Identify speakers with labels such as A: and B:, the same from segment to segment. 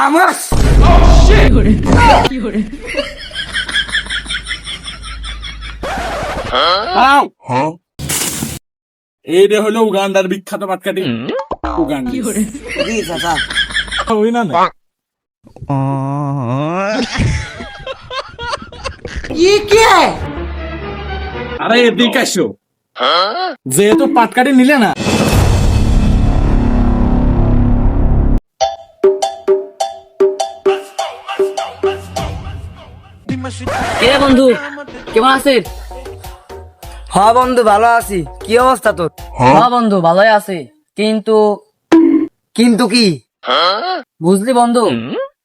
A: খামোশ।
B: এইটা হলো উগান্ডার বিখ্যাত পাটকাঠি। উগান্ডা
A: জি চাচা।
B: ওই না না
A: ये क्या है?
B: আরে এদিকে আসো, যেহেতু পাটকাঠি নিলে না,
C: কে বন্ধু, কেমন আছিস?
A: হ্যাঁ বন্ধু ভালো আছি, কি অবস্থা তোর?
C: হ্যাঁ বন্ধু ভালোই আছি, কিন্তু
A: কিন্তু কি?
C: বুঝলি বন্ধু,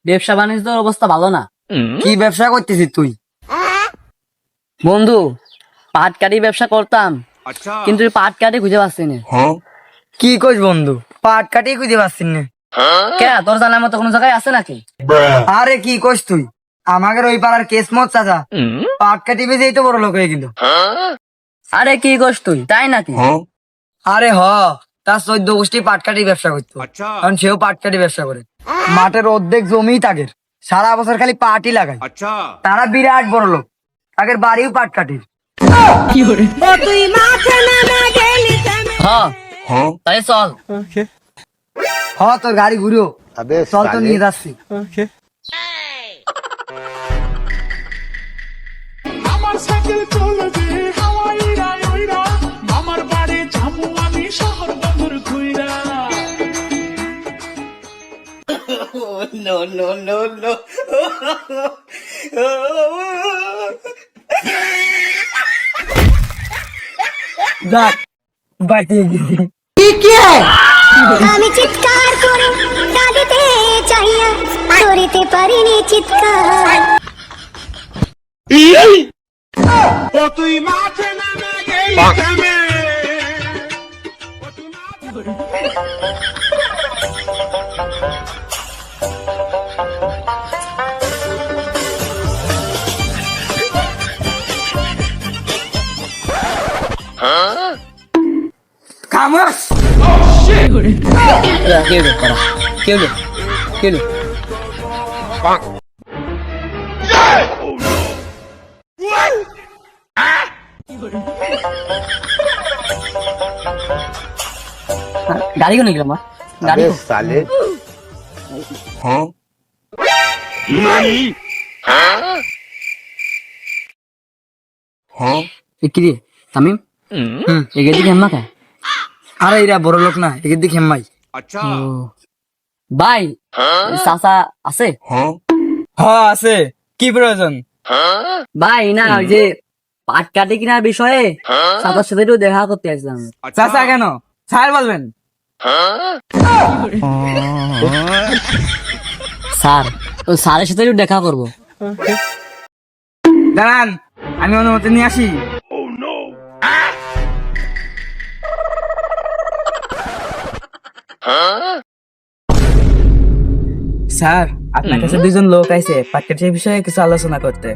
C: ব্যবসা বাণিজ্যের অবস্থা ভালো না।
A: কি ব্যবসা করতেছিস তুই?
C: বন্ধু, পাটকাঠি ব্যবসা করতাম, কিন্তু এই পাটকাঠি খুঁজে পাচ্ছি না।
A: কি কইস বন্ধু, পাট কাটি খুঁজে পাচ্ছিস না?
C: কে, তোর জানার মতো কোনো জায়গায় আছে নাকি?
A: আরে কি কইস তুই? আমাদের ওই পাড়ার কেসমত চাচা পাট কাটি বেজেই তো বড় লোক হয়ে গেল।
C: আরে কি করছ তুই, তাই নাকি?
A: আরে তার 14 গোষ্ঠী পাটকাঠি ব্যবসা করতো, কারণ সেও পাটকাঠি ব্যবসা করে। মাঠের অর্ধেক জমি তাদের, সারা বছর খালি পাটই লাগায়। তারা বিরাট বড় লোক, তাদের বাড়িও পাটকাঠির।
C: হ্যাঁ, তাই চল।
A: তোর গাড়ি ঘুরো, চল তো নিয়ে যাচ্ছি।
D: আমার সাইকেল চলবে হাওয়াই রায় ওইরা, মামার বাড়ি যাবো আমি শহর বন্দর ঘুইরা।
A: দেখ বাড়িতে গেছি।
E: আমি চিৎকার করে কাঁদিতে চাইয়া করিতে পারিনি চিৎকার।
D: ও তুই মাঠে নামে গেলি কেমনে? ও তুই মাঠে
A: খামোশ।
C: কেউ রে, করা কেউ রে, কেউ রে। গাড়ি কোন গেলাম, গাড়ি কো? কি রে তামিম, এগিয়ে দিকে হেম্মা কা?
A: আরে এরা বড় লোক না, একে দিকে হেম্মাই।
C: ও ভাই, চাচা আছে?
A: আছে, কি প্রয়োজন?
C: ভাই না, ওই যে পাটকাঠি কেনার বিষয়ে চাচার সাথে একটু দেখা করতে আসলাম।
A: চাচা কেন, স্যার বলবেন?
C: স্যার, ওই স্যারের সাথে একটু দেখা করবো।
A: দাঁড়ান, আমি অনুমতি নিয়ে আসি। স্যার, আপনার কাছে দুজন লোক আইছে পাটকাঠির বিষয়ে কিছু আলোচনা করতে।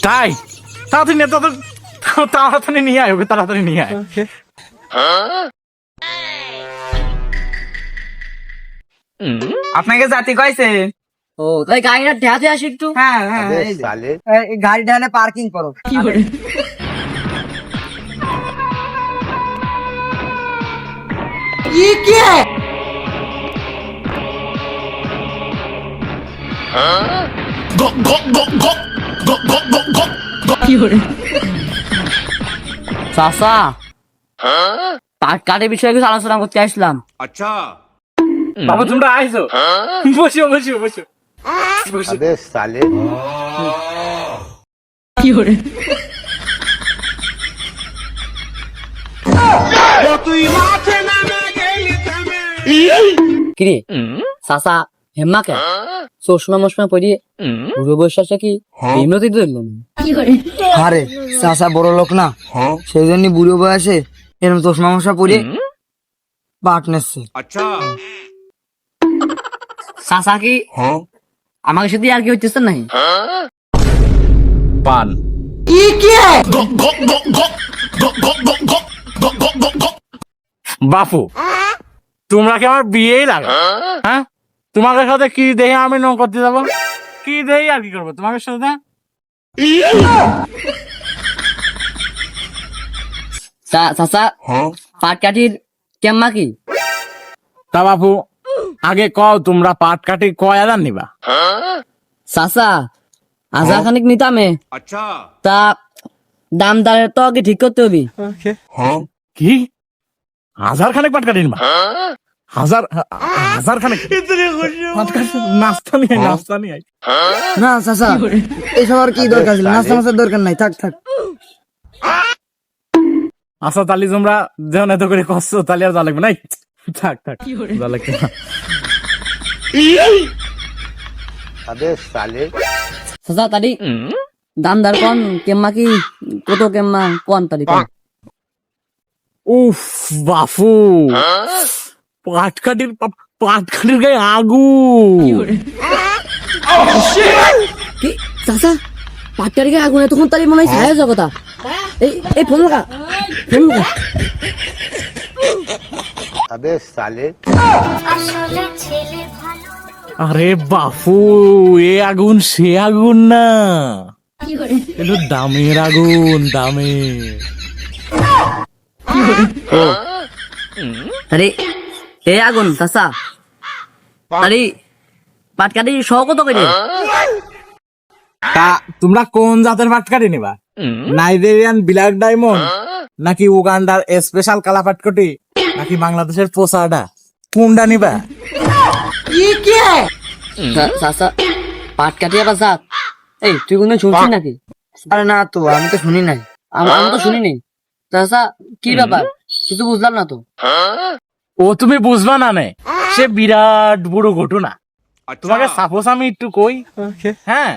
B: তাই তাড়াতাড়ি নিয়ে তাড়াতাড়ি নিয়ে আয়, ওকে তাড়াতাড়ি নিয়ে আয়।
A: আপনাকে জাতি কইছে?
C: ও তাই গাড়িটা ঠেহাতে আসি একটু।
A: হ্যাঁ হ্যাঁ, এই গাড়িটা এনে পার্কিং করো।
C: চাচা, পাটকাঠির বিষয়ে কিছু আলোচনা করতে আসলাম।
B: বাবু তোমরা আইছো, বসো বসো বসো।
D: ও তুই মাঠে নামে গেলি কেমনে?
C: কিরে চাচা, হেম্মা কে চশমা মশমা পরিয়ে পুরো বৈশাখে কি এমনিতেই তো দেখলাম।
A: আরে চাচা বড় লোক না, সেই জন্য বুড়ো বয়সে এরকম চশমা মশা পরে পাট নেচ্ছে।
C: চাচা কি আমাকে সাথে আর কি হচ্ছে নাই?
B: পান বাপু তোমরা কি আমার বিয়েই লাগে? হ্যাঁ, তোমাদের সাথে কি দেখে আমি নৌ করতে যাবো? কি দেখে আর কি করবো তোমাদের সাথে?
C: চাচা পাটকাঠির কেম্মা কি?
B: তা বাপু আগে কও তোমরা পাট কাটি কয় হাজার নিবা?
C: চাচা আজা খানিক নিতামে, তা দাম দাঁড়ের তো আগে ঠিক করতে হবে।
B: কি 1000 খানেক পাট কাটি নিবা? হাজার খানেক পাট কাটি? নাস্তা নিয়ে নাস্তা নিয়ে
A: না চাচা, এইসব আর কি দরকার ছিল? নাস্তা মাস্তার দরকার নাই, থাক থাক।
B: আচ্ছা তাহলে তোমরা যখন এত করে কষ্ট তাহলে আর যা লাগবে নাই, থাক থাক যা লাগবে না।
C: চাচা তারি দাম দার কোন কেম্মা কি কত কেম্মা কোন তারি কোন?
B: উফ বাপু পাটকাঠির গায়ে আগুন।
C: কি চাচা পাটকাঠিকে আগুন এতক্ষণ তারি মনে হয় ছায়া জগতা। এই ফোন লাগা, ফোন লাগা।
E: আসলে ছেলে ভালো
B: আরে বাপু এ আগুন সে আগুন না, এটা দামের আগুন, দামের।
C: আরে এই আগুন চাচা, আরে পাটকাঠি শখ কত করে?
B: তা তোমরা কোন জাতের পাটকাঠি নিবা? নাইজেরিয়ান ব্ল্যাক ডায়মন্ড, নাকি উগান্ডার স্পেশাল কালা পাটকাঠি, নাকি বাংলাদেশের পোসাডা? কোনটা নিবা?
C: চাচা পাটকাঠি আবার জাত? এই তুই কোনো শুনছিস নাকি?
A: আরে না তো, আমি তো শুনি নাই।
C: আমি তো শুনিনি। চাচা কি ব্যাপার কিছু বুঝলাম না তো।
B: ও তুমি বুঝবা না নে, সে বিরাট বড় ঘটনা। তোমাকে সাপোজ আমি একটু কই। হ্যাঁ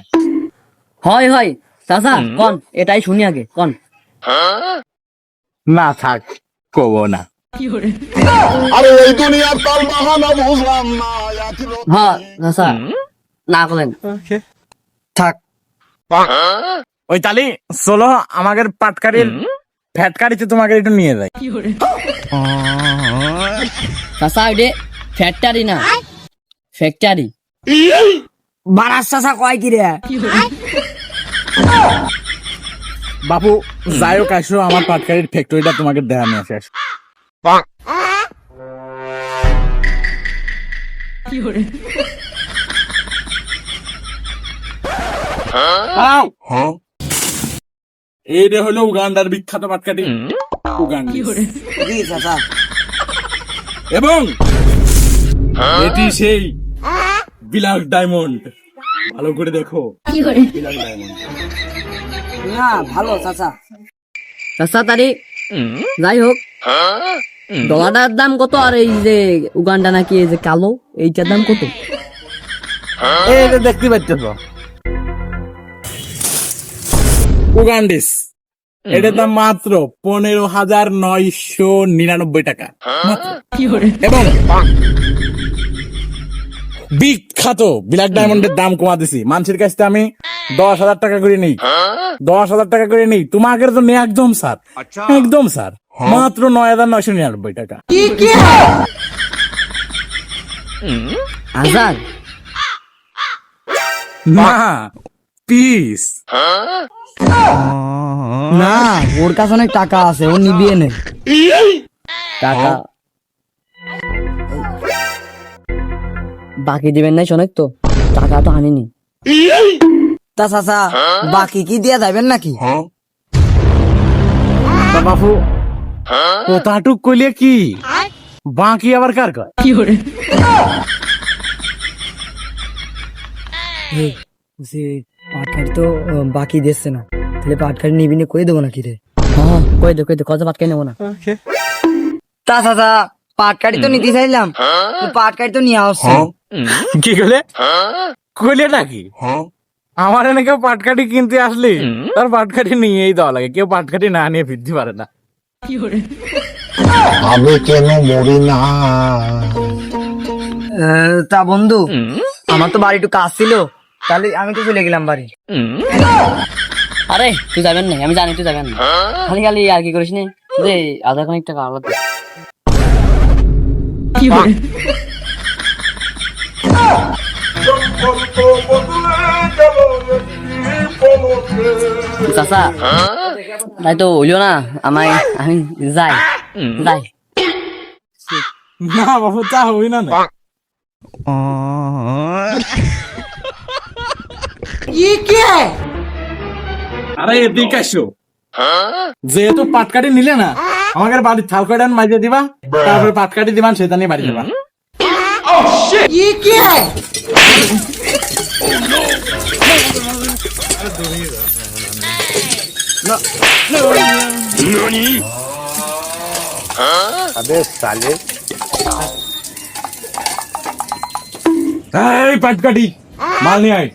C: হয় হয় চাচা কোন, এটাই শুনি আগে কোন।
B: না থাক কব না।
C: হ্যাঁ চাচা না বলেন।
A: থাক।
B: ওই তালি চলো আমাদের পাটকারির ফ্যাটকারিতে তোমাকে একটু নিয়ে যাই।
C: চাচা ওইটা ফ্যাক্টরি না, ফ্যাক্টরি।
A: বারাস চাচা কয় কি রে?
B: বাপু যাই হোক আসো, আমার পাটকারির ফ্যাক্টরিটা তোমাকে দেখানো আছে। আসো। এইটা হলো উগান্ডার বিখ্যাত পাটকাঠি উগান্ডি,
A: জি চাচা।
B: এবং এটি সেই ব্ল্যাক ডায়মন্ড। ভালো করে দেখো, ব্ল্যাক ডায়মন্ড।
A: না ভালো চাচা।
C: চাচা তারি যাই হোক ডলারটার দাম কত, আর এই যে উগান্ডা নাকি এই যে কালো এইটার দাম কত?
B: এই যে দেখতে পাচ্ছ তো উগান্ডিস, এটার দাম মাত্র 15,999 টাকা মাত্র। এবং বিখ্যাত ব্ল্যাক ডায়মন্ডের দাম কমা দিছি, মানুষের কাছ থেকে আমি 10,000 টাকা করে নিই, 10,000 টাকা করে নিই। তোমাকে তো নেই একদম স্যার, একদম স্যার, মাত্র 9,999 টাকা।
C: হাজার
B: না পিস।
A: না, ওর কাছে অনেক টাকা আছে, ও নিবিয়ে নেই
C: টাকা বাকি দিবেন নাই শোনেক তো, টাকা তো আনিনি।
A: তা চাচা বাকি কি দিয়া যাবেন নাকি?
B: তা বাপু কথাটুক কইলে কি বাকি আবার কার কয়?
A: পাটকারি তো বাকি দিচ্ছে না, তাহলে পাটকারি নিবি না কই দেবো নাকি রে?
C: হ্যাঁ কই দে কত পাটকাই নেবো না।
A: তা চাচা পাটকারি তো নিতে চাইলাম, তো পাটকারি তো নিয়ে আসছে।
B: কি কইলে? কইলে নাকি আমার এনে কেউ পাটকাঠি কিনতে আসলে তার পাটকাঠি নিয়েই দেওয়া লাগে, কেউ পাটকাঠি না নিয়ে ফিরতে পারে না।
F: আমি কেন মরি না?
A: তা বন্ধু আমার তো বাড়ি একটু কাজ ছিল, তাহলে আমি তো চলে গেলাম বাড়ি।
C: আরে তুই যাবেন না, আমি জানি তুই যাবেন না, খালি খালি আর কি করিস নি যে 1,000 খানিক টাকা আলাদা। চাচা তাই তো হইলো না আমি যাই যাই
B: না বাবু তা হই না না। আরে এদিকে আসো, যেহেতু পাটকাটি নিলে না আমাকে বাড়ির থাল কয়টা মাইজে দিবা, তারপরে পাটকাটি দিবান সেটা নিয়ে বাড়ি যাবা। এই পাটকাটি মাল নিয়ে আয়।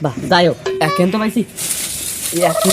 C: বাহ যাই হোক এখন তো পাইছি এই এখন